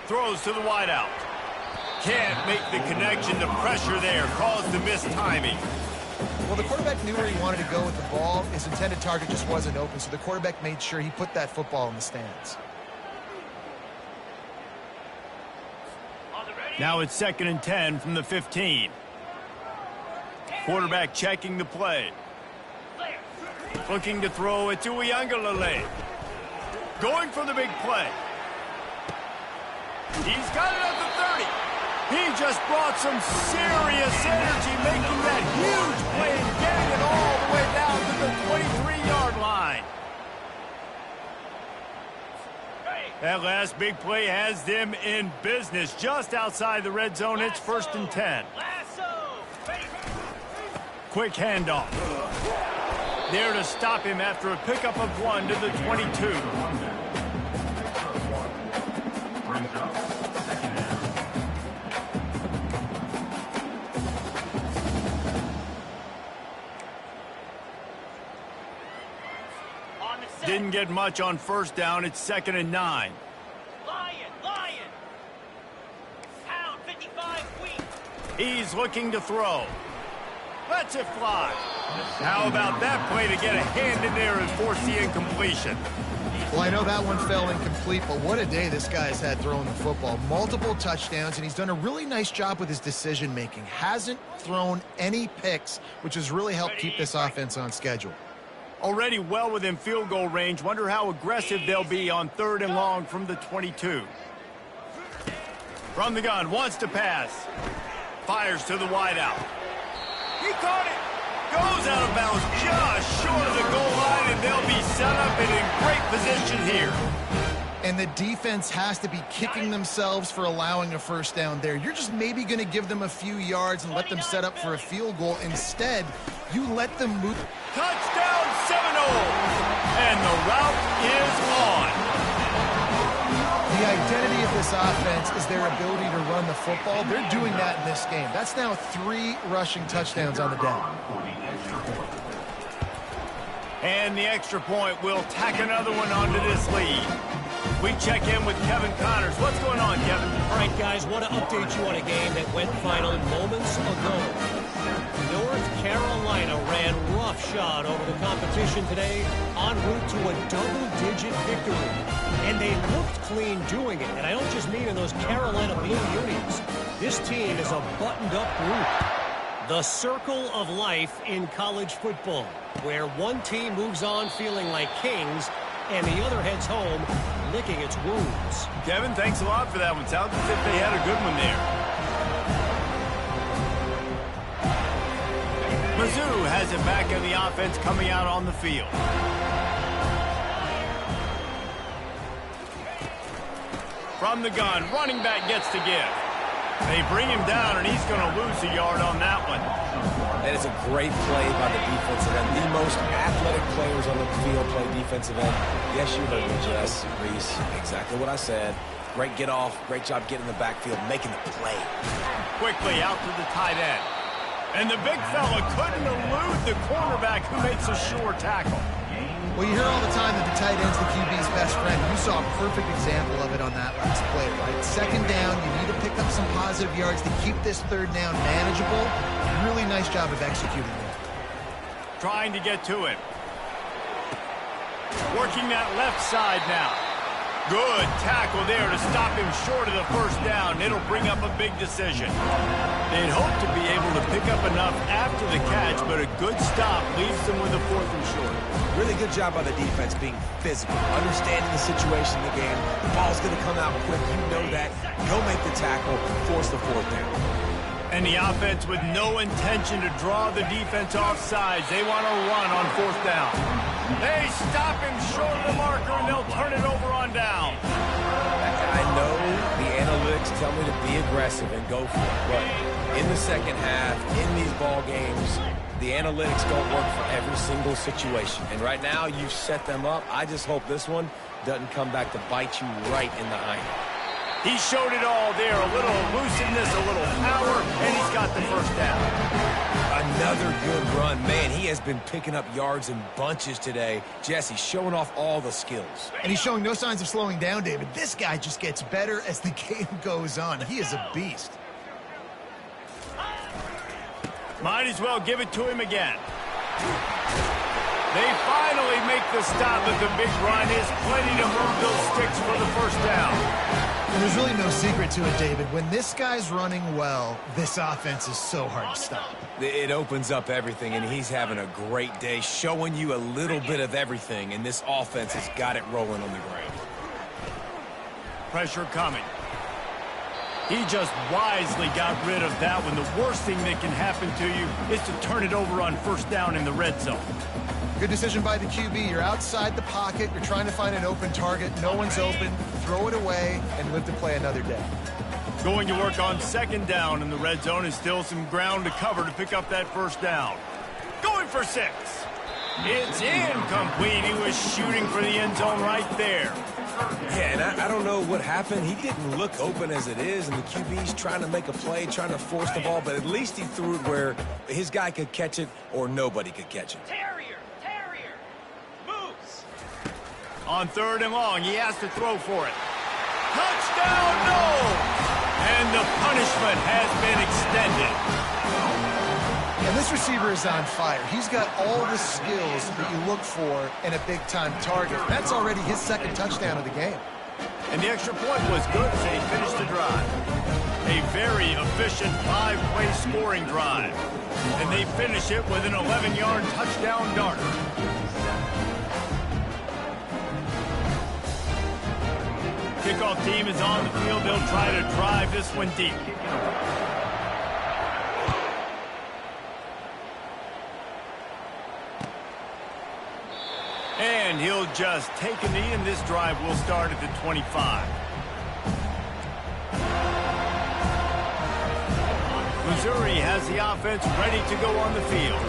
Throws to the wideout. Can't make the connection. The pressure there caused the missed timing. Well, the quarterback knew where he wanted to go with the ball. His intended target just wasn't open, so the quarterback made sure he put that football in the stands. Now it's 2nd and 10 from the 15. Quarterback checking the play. Looking to throw it to Uiagalelei. Going for the big play. He's got it at the 30. He just brought some serious energy, making that huge play and getting it all the way down to the 23-yard line. That last big play has them in business just outside the red zone. It's 1st and 10. Quick handoff. There to stop him after a pickup of 1 to the 22. Didn't get much on first down. It's 2nd and 9. Lion. Pound 55 weak. He's looking to throw. Lets it fly. How about that play to get a hand in there and force the incompletion? Well, I know that one fell incomplete, but what a day this guy's had throwing the football. Multiple touchdowns, and he's done a really nice job with his decision-making. Hasn't thrown any picks, which has really helped keep this offense on schedule. Already well within field goal range. Wonder how aggressive they'll be on 3rd and long from the 22. From the gun, wants to pass. Fires to the wideout. He caught it. Goes out of bounds just short of the goal line, and they'll be set up and in great position here. And the defense has to be kicking themselves for allowing a first down there. You're just maybe going to give them a few yards and let them set up for a field goal. Instead, you let them move. Touchdown Seminoles! And the route is on. The identity of this offense is their ability to run the football. They're doing that in this game. That's now 3 rushing touchdowns on the day. And the extra point will tack another one onto this lead. We check in with Kevin Connors. What's going on, Kevin? All right, guys, want to update you on a game that went final moments ago. North Carolina ran roughshod over the competition today en route to a double-digit victory. And they looked clean doing it. And I don't just mean in those Carolina blue unis. This team is a buttoned-up group. The circle of life in college football, where one team moves on feeling like kings and the other heads home licking its wounds. Kevin, thanks a lot for that one. Sounds as if they had a good one there. Mizzou has it back in the offense coming out on the field. From the gun, running back gets to give. They bring him down, and he's going to lose a yard on that one. That is a great play by the defensive end. The most athletic players on the field play defensive end. Yes, you heard me, Jess, Reese. Exactly what I said. Great get off. Great job getting in the backfield, making the play. Quickly out to the tight end. And the big fella couldn't elude the cornerback who makes a sure tackle. Well, you hear all the time that the tight end's the QB's best friend. You saw a perfect example of it on that last play, right? 2nd down, you need to pick up some positive yards to keep this 3rd down manageable. Really nice job of executing there. Trying to get to it. Working that left side now. Good tackle there to stop him short of the 1st down. It'll bring up a big decision. They'd hope to be able to pick up enough after the catch, but a good stop leaves them with a 4th and short. Really good job by the defense being physical, understanding the situation in the game. The ball's going to come out quick. You know that. Go make the tackle, force the 4th down. And the offense with no intention to draw the defense off sides. They want to run on 4th down. They stop him short of the marker, and they'll turn it over on down. I know the analytics tell me to be aggressive and go for it, but in the 2nd half, in these ball games, the analytics don't work for every single situation. And right now, you've set them up. I just hope this one doesn't come back to bite you right in the eye. He showed it all there. A little elusiveness, a little power, and he's got the 1st down. Another good run. Man, he has been picking up yards in bunches today. Jesse showing off all the skills. And he's showing no signs of slowing down, David. This guy just gets better as the game goes on. He is a beast. Might as well give it to him again. They finally make the stop, but the big run is plenty to move those sticks for the 1st down. And there's really no secret to it, David. When this guy's running well, this offense is so hard to stop. It opens up everything, and he's having a great day, showing you a little bit of everything, and this offense has got it rolling on the ground. Pressure coming. He just wisely got rid of that one. The worst thing that can happen to you is to turn it over on 1st down in the red zone. Good decision by the QB. You're outside the pocket. You're trying to find an open target. No one's open. Throw it away and live to play another day. Going to work on 2nd down in the red zone is still some ground to cover to pick up that 1st down. Going for 6. It's incomplete. He was shooting for the end zone right there. Yeah, and I don't know what happened. He didn't look open as it is, and the QB's trying to make a play, trying to force the ball, but at least he threw it where his guy could catch it or nobody could catch it. Terrier, moves. On 3rd and long, he has to throw for it. Touchdown, no! And the punishment has been extended. And this receiver is on fire. He's got all the skills that you look for in a big-time target. That's already his 2nd touchdown of the game. And the extra point was good as they finished the drive. A very efficient 5-play scoring drive. And they finish it with an 11-yard touchdown dart. Kickoff team is on the field. They'll try to drive this one deep. And he'll just take a knee, and this drive will start at the 25. Missouri has the offense ready to go on the field.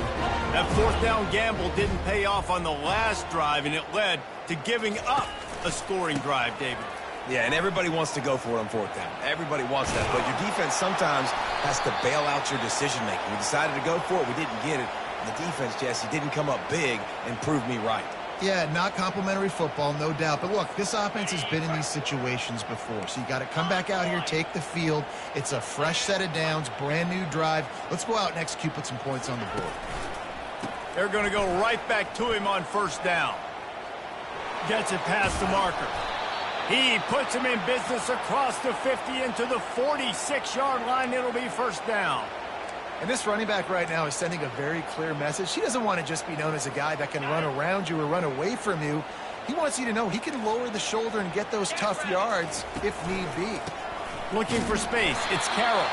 That fourth down gamble didn't pay off on the last drive, and it led to giving up a scoring drive, David. Yeah, and everybody wants to go for it on fourth down. Everybody wants that, but your defense sometimes has to bail out your decision-making. We decided to go for it. We didn't get it. And the defense, Jesse, didn't come up big and prove me right. Yeah, not complimentary football, no doubt. But look, this offense has been in these situations before. So you got to come back out here, take the field. It's a fresh set of downs, brand new drive. Let's go out and execute, put some points on the board. They're going to go right back to him on first down. Gets it past the marker. He puts him in business across the 50 into the 46-yard line. It'll be first down. And this running back right now is sending a very clear message. He doesn't want to just be known as a guy that can run around you or run away from you. He wants you to know he can lower the shoulder and get those tough yards if need be. Looking for space. It's Carroll.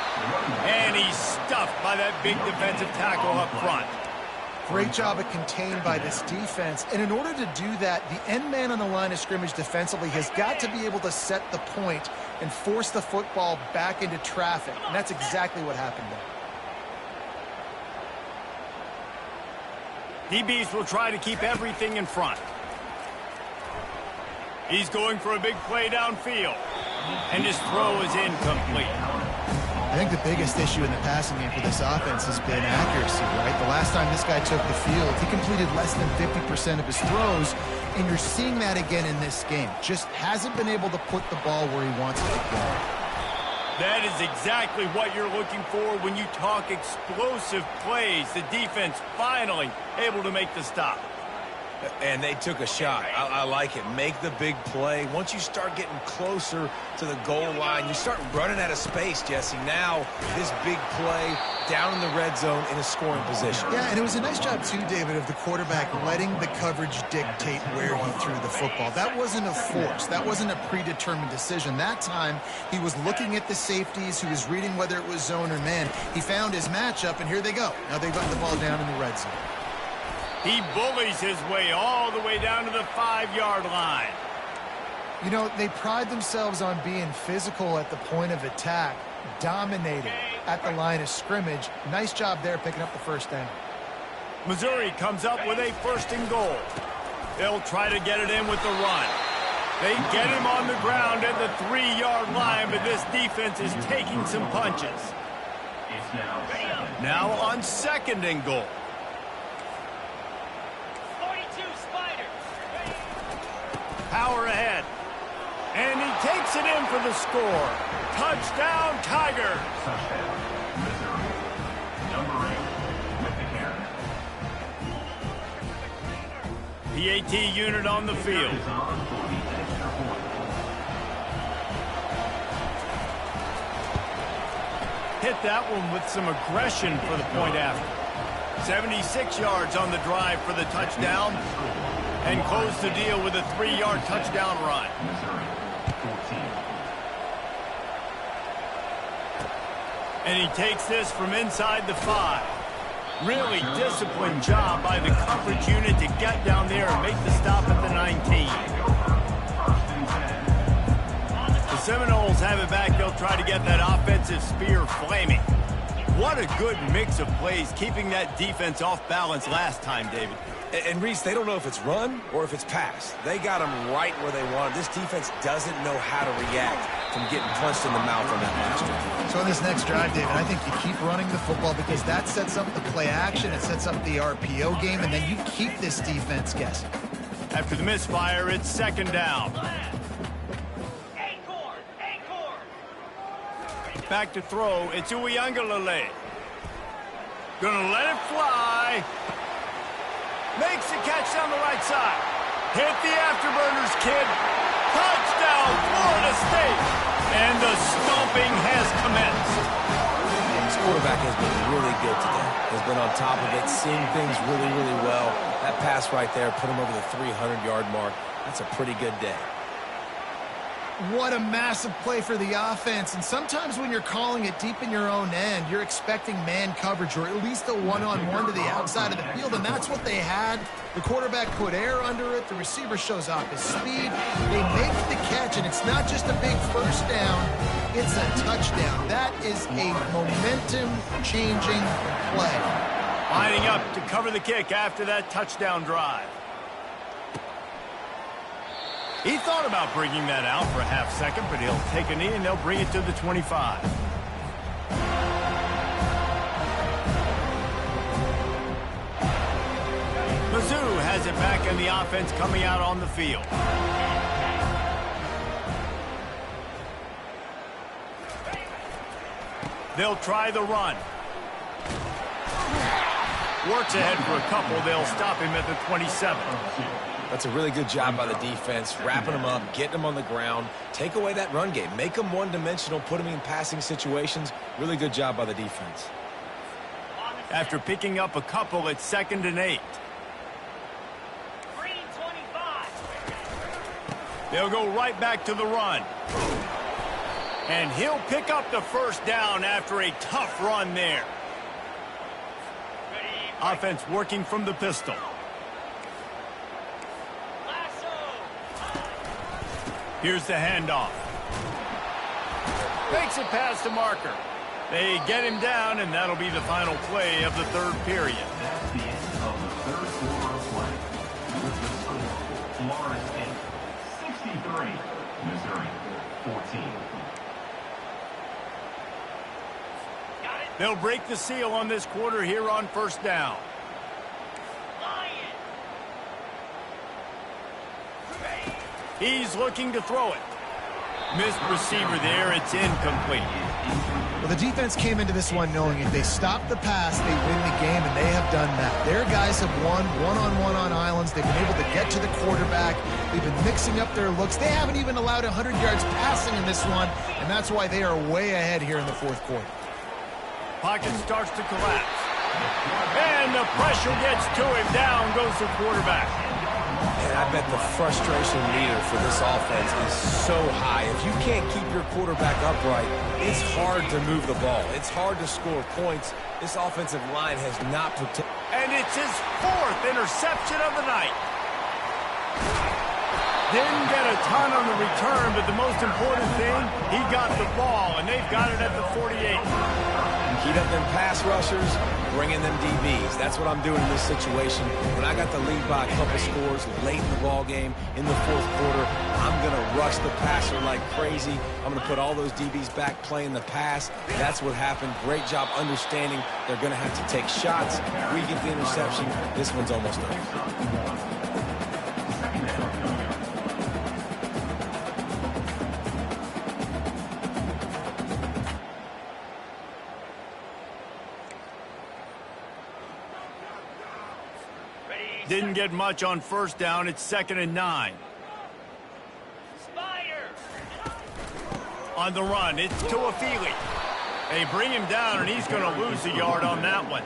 And he's stuffed by that big defensive tackle up front. Great job of contained by this defense. And in order to do that, the end man on the line of scrimmage defensively has got to be able to set the point and force the football back into traffic. And that's exactly what happened there. DBs will try to keep everything in front. He's going for a big play downfield. And his throw is incomplete. I think the biggest issue in the passing game for this offense has been accuracy, right? The last time this guy took the field, he completed less than 50% of his throws, and you're seeing that again in this game. Just hasn't been able to put the ball where he wants it to go. That is exactly what you're looking for when you talk explosive plays. The defense finally able to make the stop. And they took a shot. I like it. Make the big play. Once you start getting closer to the goal line, you start running out of space, Jesse. Now, this big play down in the red zone in a scoring position. Yeah, and it was a nice job, too, David, of the quarterback letting the coverage dictate where he threw the football. That wasn't a force. That wasn't a predetermined decision. That time, he was looking at the safeties. He was reading whether it was zone or man. He found his matchup, and here they go. Now they've got the ball down in the red zone. He bullies his way all the way down to the 5-yard line. You know, they pride themselves on being physical at the point of attack, dominating at the line of scrimmage. Nice job there picking up the first down. Missouri comes up with a 1st and goal. They'll try to get it in with the run. They get him on the ground at the 3-yard line, but this defense is taking some punches. Now on 2nd and goal. Power ahead. And he takes it in for the score. Touchdown, Tigers. PAT unit on the field. Hit that one with some aggression for the point after. 76 yards on the drive for the touchdown. And close the deal with a 3-yard touchdown run. And he takes this from inside the 5. Really disciplined job by the coverage unit to get down there and make the stop at the 19. The Seminoles have it back. They'll try to get that offensive spear flaming. What a good mix of plays, keeping that defense off balance last time, David. And Reese, they don't know if it's run or if it's pass. They got them right where they want them. This defense doesn't know how to react from getting punched in the mouth on that last drive. So on this next drive, David, I think you keep running the football because that sets up the play action, it sets up the RPO game, and then you keep this defense guessing. After the misfire, it's 2nd down. Back to throw, it's Uiagalelei. Gonna let it fly. Makes the catch down the right side. Hit the afterburners, kid. Touchdown, Florida State. And the stomping has commenced. This quarterback has been really good today. Has been on top of it, seeing things really, really well. That pass right there put him over the 300-yard mark. That's a pretty good day. What a massive play for the offense. And sometimes when you're calling it deep in your own end, you're expecting man coverage or at least a one-on-one to the outside of the field, and that's what they had. The quarterback put air under it. The receiver shows off his speed. They make the catch, and it's not just a big first down. It's a touchdown. That is a momentum-changing play. Lining up to cover the kick after that touchdown drive. He thought about bringing that out for a half second, but he'll take a knee and they'll bring it to the 25. Mizzou has it back in the offense coming out on the field. They'll try the run. Works ahead for a couple. They'll stop him at the 27. That's a really good job by the defense, wrapping them up, getting them on the ground. Take away that run game. Make them one-dimensional, put them in passing situations. Really good job by the defense. After picking up a couple, it's 2nd and 8. Green 25. They'll go right back to the run. And he'll pick up the first down after a tough run there. Offense working from the pistol. Here's the handoff. Makes it past the marker. They get him down, and that'll be the final play of the third period. That's the end of the third quarter of play. With the score, Florida State 63, Missouri 14. They'll break the seal on this quarter here on first down. He's looking to throw it. Missed receiver there. It's incomplete. Well, the defense came into this one knowing if they stop the pass, they win the game, and they have done that. Their guys have won one-on-one on islands. They've been able to get to the quarterback. They've been mixing up their looks. They haven't even allowed 100 yards passing in this one, and that's why they are way ahead here in the fourth quarter. Pocket starts to collapse. And the pressure gets to him. Down goes the quarterback. And I bet the frustration meter for this offense is so high. If you can't keep your quarterback upright, it's hard to move the ball. It's hard to score points. This offensive line has not protected. And it's his 4th interception of the night. Didn't get a ton on the return, but the most important thing, he got the ball, and they've got it at the 48. Heat up them pass rushers, bring in them DBs. That's what I'm doing in this situation. When I got the lead by a couple scores late in the ball game, in the fourth quarter, I'm going to rush the passer like crazy. I'm going to put all those DBs back playing the pass. That's what happened. Great job understanding they're going to have to take shots. We get the interception. This one's almost over. Didn't get much on first down. It's 2nd and 9. Spider. On the run, it's Tuafili. They bring him down, and he's going to lose a yard on that one.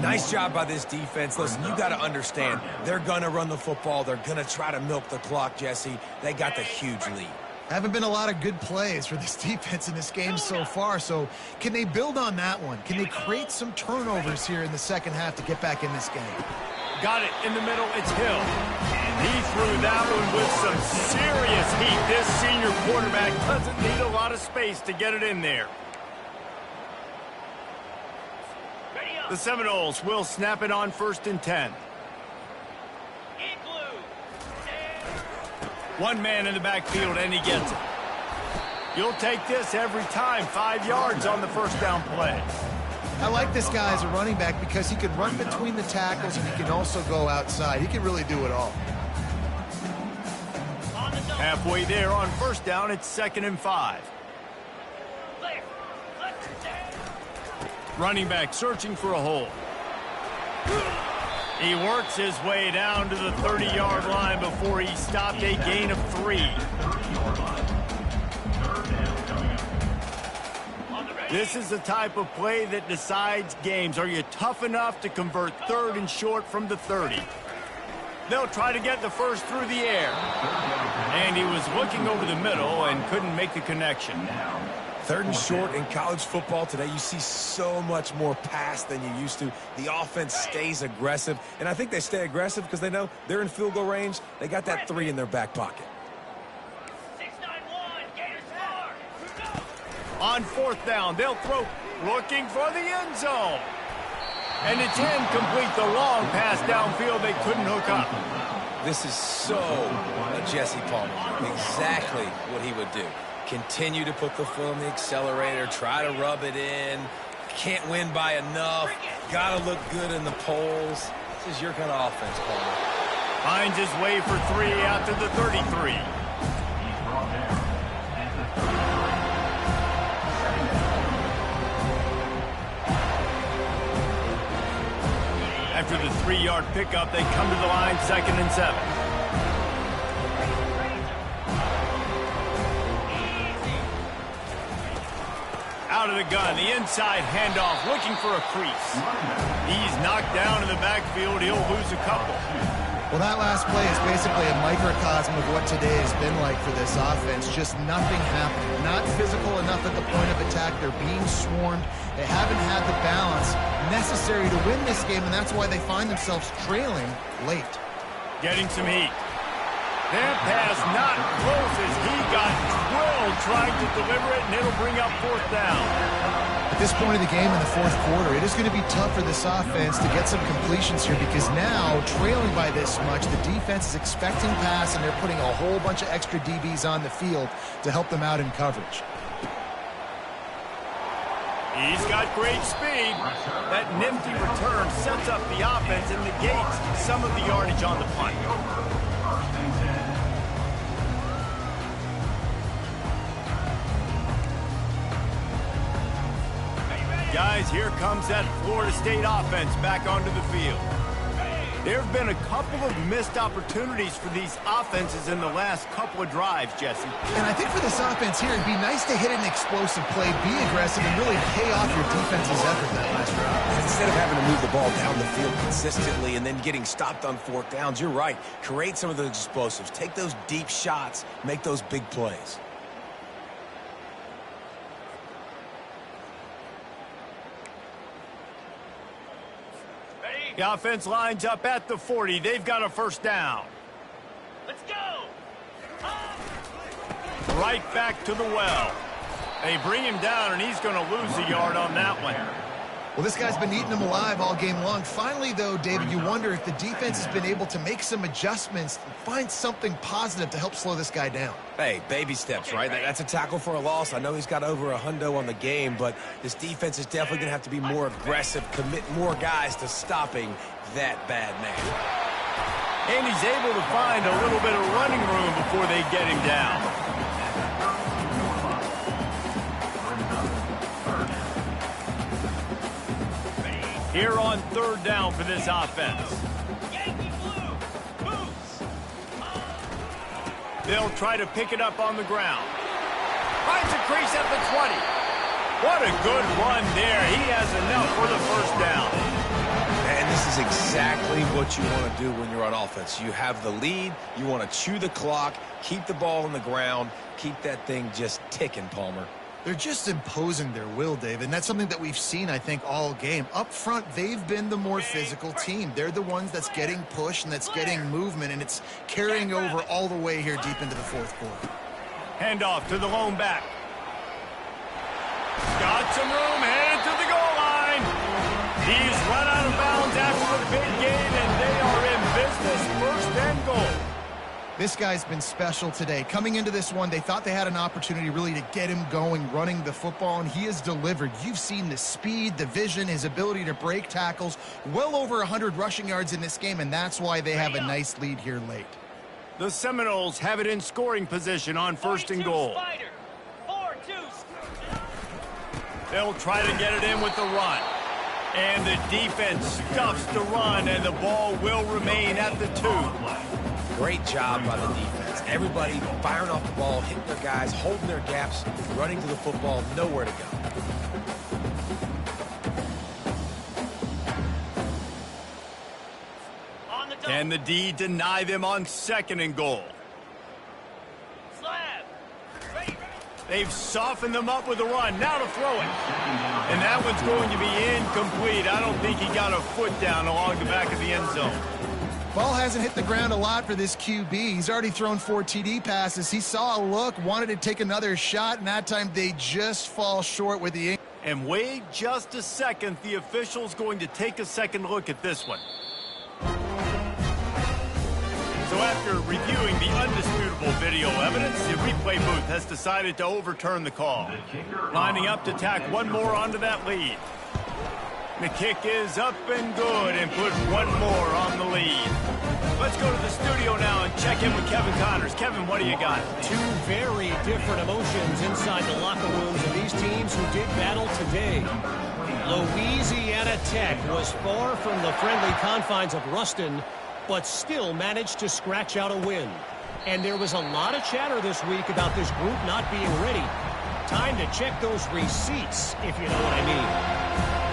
Nice job by this defense. Listen, you got to understand, they're going to run the football. They're going to try to milk the clock, Jesse. They got the huge lead. Haven't been a lot of good plays for this defense in this game so far, so can they build on that one? Can they create some turnovers here in the second half to get back in this game? Got it in the middle. It's Hill. He threw that one with some serious heat. This senior quarterback doesn't need a lot of space to get it in there. The Seminoles will snap it on 1st and 10. One man in the backfield, and he gets it. You'll take this every time. 5 yards on the first down play. I like this guy as a running back because he can run between the tackles and he can also go outside. He can really do it all. Halfway there on first down, it's 2nd and 5. Running back searching for a hole. He works his way down to the 30-yard line before he stopped, a gain of 3. This is the type of play that decides games. Are you tough enough to convert 3rd and short from the 30? They'll try to get the first through the air. And he was looking over the middle and couldn't make the connection. 3rd and short in college football today. You see so much more pass than you used to. The offense stays aggressive, and I think they stay aggressive because they know they're in field goal range. They got that 3 in their back pocket. 6-9-1, Gators far. On 4th down, they'll throw, looking for the end zone. And it's incomplete. The long pass downfield they couldn't hook up. This is so a Jesse Palmer. Exactly what he would do. Continue to put the foot on the accelerator, try to rub it in. Can't win by enough. Got to look good in the polls. This is your kind of offense, Palmer. Finds his way for 3 out to the 33. After the 3-yard pickup, they come to the line, 2nd and 7. Out of the gun, the inside handoff, looking for a crease. He's knocked down in the backfield. He'll lose a couple. Well, that last play is basically a microcosm of what today has been like for this offense. Just nothing happening. Not physical enough at the point of attack. They're being swarmed. They haven't had the balance necessary to win this game, and that's why they find themselves trailing late. Getting some heat. That pass not close as he got drilled trying to deliver it, and it'll bring up 4th down. At this point of the game in the 4th quarter, it is going to be tough for this offense to get some completions here because now, trailing by this much, the defense is expecting pass, and they're putting a whole bunch of extra DBs on the field to help them out in coverage. He's got great speed. That nifty return sets up the offense and negates some of the yardage on the punt. Guys, here comes that Florida State offense back onto the field. There have been a couple of missed opportunities for these offenses in the last couple of drives, Jesse. And I think for this offense here, it'd be nice to hit an explosive play, be aggressive, and really pay off your defense's effort that last drive. Instead of having to move the ball down the field consistently and then getting stopped on 4th downs, you're right. Create some of those explosives. Take those deep shots. Make those big plays. The offense lines up at the 40. They've got a 1st down. Let's go. Right back to the well. They bring him down, and he's going to lose a yard on that one. Well, this guy's been eating them alive all game long. Finally, though, David, you wonder if the defense has been able to make some adjustments, find something positive to help slow this guy down. Hey, baby steps, right? That's a tackle for a loss. I know he's got over a hundo on the game, but this defense is definitely going to have to be more aggressive, commit more guys to stopping that bad man. And he's able to find a little bit of running room before they get him down. Here on 3rd down for this offense. Yankee blue moves. They'll try to pick it up on the ground. Finds a crease at the 20. What a good run there. He has enough for the 1st down. And this is exactly what you want to do when you're on offense. You have the lead. You want to chew the clock, keep the ball on the ground, keep that thing just ticking, Palmer. They're just imposing their will, David, and that's something that we've seen, I think, all game. Up front, they've been the more physical team. They're the ones that's getting pushed and that's getting movement, and it's carrying over all the way here deep into the 4th quarter. Handoff to the lone back. Got some room, headed to the goal line. He's run out of bounds after the big gain, and they are in business, 1st and goal. This guy's been special today. Coming into this one, they thought they had an opportunity really to get him going, running the football, and he has delivered. You've seen the speed, the vision, his ability to break tackles, well over 100 rushing yards in this game, and that's why they have a nice lead here late. The Seminoles have it in scoring position on 1st and goal. Spider. 4-2. They'll try to get it in with the run. And the defense stuffs the run, and the ball will remain at the 2. Great job by the defense. Everybody firing off the ball, hitting their guys, holding their gaps, running to the football, nowhere to go. On the Can the D deny them on 2nd and goal? Slab. Ready. They've softened them up with a run. Now to throw it. And that one's going to be incomplete. I don't think he got a foot down along the back of the end zone. Ball hasn't hit the ground a lot for this QB. He's already thrown 4 TD passes. He saw a look, wanted to take another shot, and that time they just fall short with the... And wait just a second. The official's going to take a second look at this one. So after reviewing the undisputable video evidence, the replay booth has decided to overturn the call. Lining up to tack one more onto that lead. The kick is up and good and put one more on the lead. Let's go to the studio now and check in with Kevin Connors. Kevin, what do you got? Two very different emotions inside the locker rooms of these teams who did battle today. Louisiana Tech was far from the friendly confines of Ruston, but still managed to scratch out a win. And there was a lot of chatter this week about this group not being ready. Time to check those receipts, if you know what I mean.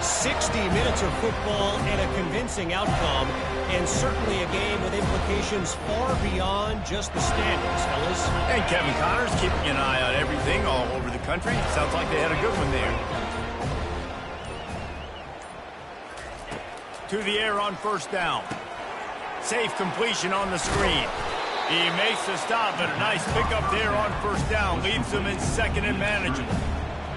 60 minutes of football and a convincing outcome, and certainly a game with implications far beyond just the standings, fellas. And Kevin Connors keeping an eye on everything all over the country. Sounds like they had a good one there. To the air on 1st down. Safe completion on the screen. He makes the stop, but a nice pickup there on 1st down. Leaves them in 2nd and manageable.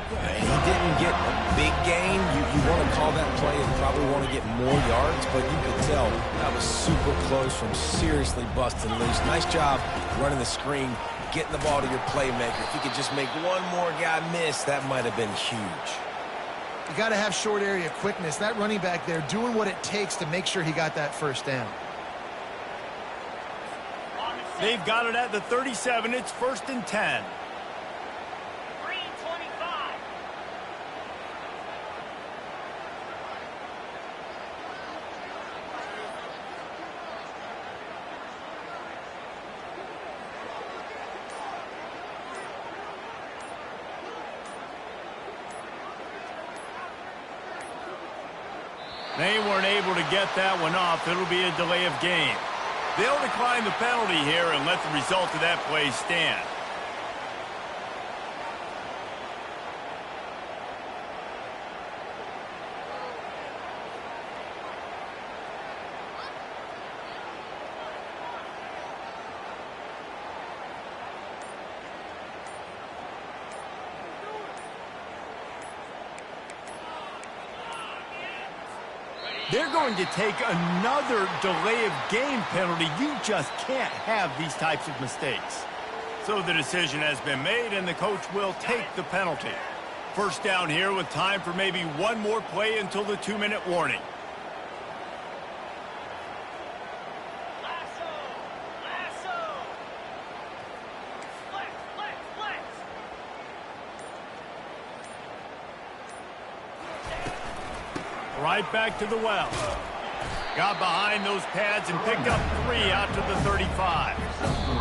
He didn't get a big gain. You want to call that play and probably want to get more yards, but you could tell that was super close from seriously busting loose. Nice job running the screen, getting the ball to your playmaker. If you could just make one more guy miss, that might have been huge. You got to have short area quickness. That running back there doing what it takes to make sure he got that 1st down. They've got it at the 37. It's 1st and 10. They weren't able to get that one off. It'll be a delay of game. They'll decline the penalty here and let the result of that play stand. They're going to take another delay of game penalty. You just can't have these types of mistakes. So the decision has been made, and the coach will take the penalty. 1st down here with time for maybe one more play until the 2-minute warning. Right back to the well. Got behind those pads and picked up 3 out to the 35.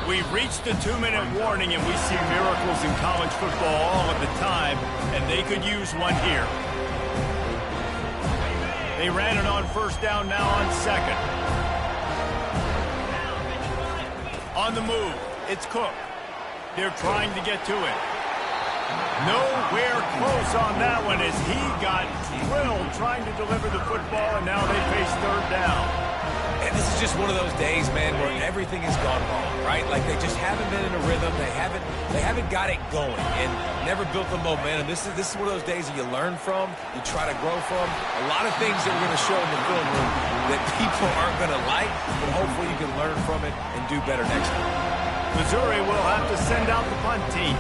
We've reached the 2-minute warning, and we see miracles in college football all of the time, and they could use one here. They ran it on 1st down, now on 2nd. On the move, it's Cook. They're trying to get to it. Nowhere close on that one as he got drilled trying to deliver the football, and now they face 3rd down. And this is just one of those days, man, where everything has gone wrong, right? Like they just haven't been in a rhythm. They haven't got it going and never built the momentum. This is one of those days that you learn from, you try to grow from. A lot of things that we're going to show in the film room that people aren't going to like, but hopefully you can learn from it and do better next time. Missouri will have to send out the punt team.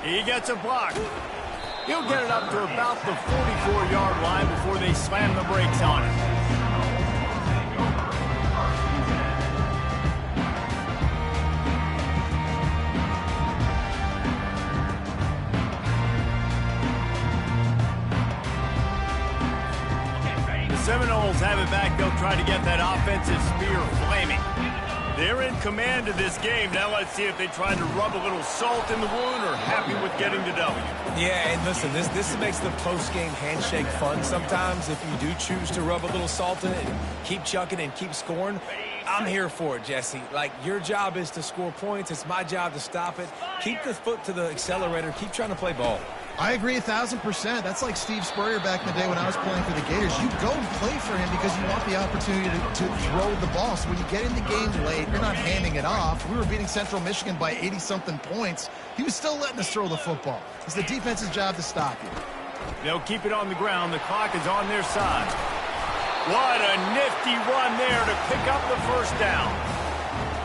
He gets a block. He'll get it up to about the 44-yard line before they slam the brakes on it. The Seminoles have it back. They'll try to get that offensive spear flaming. They're in command of this game. Now let's see if they try to rub a little salt in the wound or happy with getting the W. Yeah, and listen, this makes the post-game handshake fun sometimes if you do choose to rub a little salt in it and keep chucking and keep scoring. I'm here for it, Jesse. Like, your job is to score points. It's my job to stop it. Keep the foot to the accelerator. Keep trying to play ball. I agree 1,000%. That's like Steve Spurrier back in the day when I was playing for the Gators. You go and play for him because you want the opportunity to throw the ball. So when you get in the game late, you're not handing it off. We were beating Central Michigan by 80-something points. He was still letting us throw the football. It's the defense's job to stop you. They'll keep it on the ground. The clock is on their side. What a nifty run there to pick up the first down.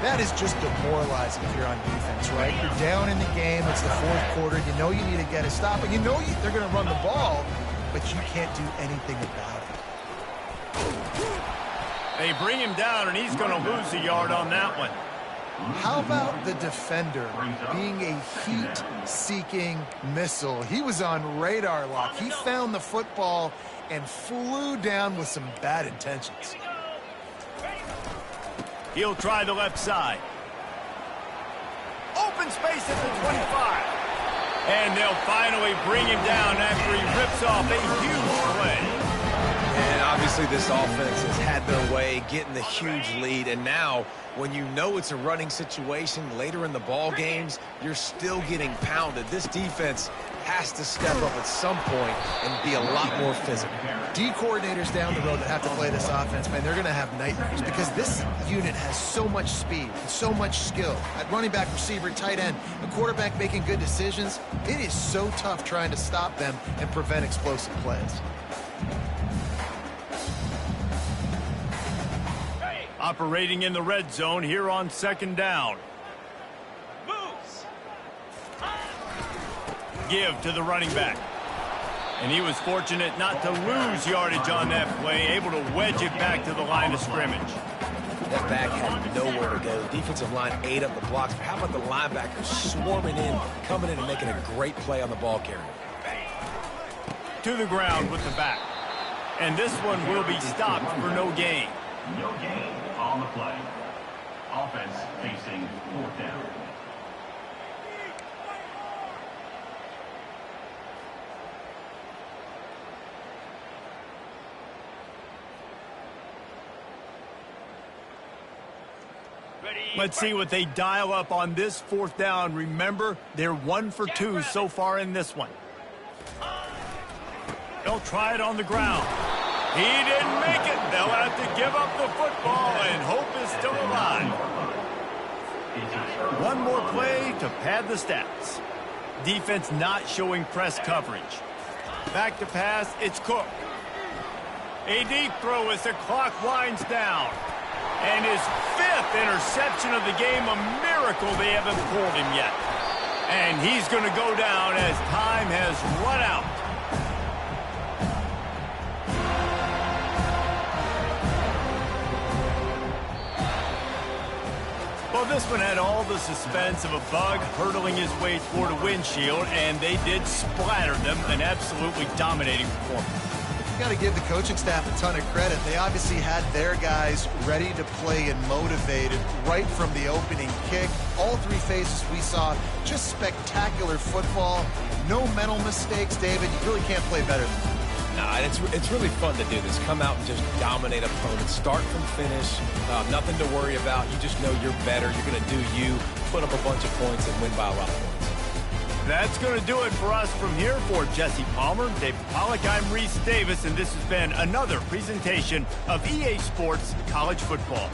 That is just demoralizing if you're on defense, right? You're down in the game. It's the fourth quarter. You know you need to get a stop, and you know they're going to run the ball, but you can't do anything about it. They bring him down, and he's going to lose a yard on that one. How about the defender being a heat-seeking missile? He was on radar lock. He found the football and flew down with some bad intentions. He'll try the left side. Open space at the 25. And they'll finally bring him down after he rips off a huge play. And obviously this offense has had their way, getting the huge lead. And now, when you know it's a running situation later in the ball games, you're still getting pounded. This defense has to step up at some point and be a lot more physical. D coordinators down the road that have to play this offense, man, they're going to have nightmares because this unit has so much speed and so much skill. At running back, receiver, tight end, a quarterback making good decisions, it is so tough trying to stop them and prevent explosive plays. Operating in the red zone here on second down. Moves. Give to the running back. And he was fortunate not to lose yardage on that play, able to wedge it back to the line of scrimmage. That back had nowhere to go. The defensive line ate up the blocks. But how about the linebackers swarming in, coming in and making a great play on the ball carrier? To the ground with the back. And this one will be stopped for no gain. No gain on the play. Offense facing fourth down. Let's see what they dial up on this fourth down. Remember, they're 1 for 2 so far in this one. They'll try it on the ground. He didn't make it. They'll have to give up the football, and hope is still alive. One more play to pad the stats. Defense not showing press coverage. Back to pass, it's Cook. A deep throw as the clock winds down. And his 5th interception of the game, a miracle they haven't pulled him yet. And he's going to go down as time has run out. Well, this one had all the suspense of a bug hurtling his way toward a windshield, and they did splatter them, an absolutely dominating performance. Got to give the coaching staff a ton of credit. They obviously had their guys ready to play and motivated right from the opening kick. All 3 phases we saw, just spectacular football. No mental mistakes, David. You really can't play better than that. Nah, it's really fun to do this. Come out and just dominate opponents. Start from finish. Nothing to worry about. You just know you're better. You're going to do you, put up a bunch of points, and win by a lot of points. That's going to do it for us from here. For Jesse Palmer, David Pollack, I'm Reese Davis, and this has been another presentation of EA Sports College Football.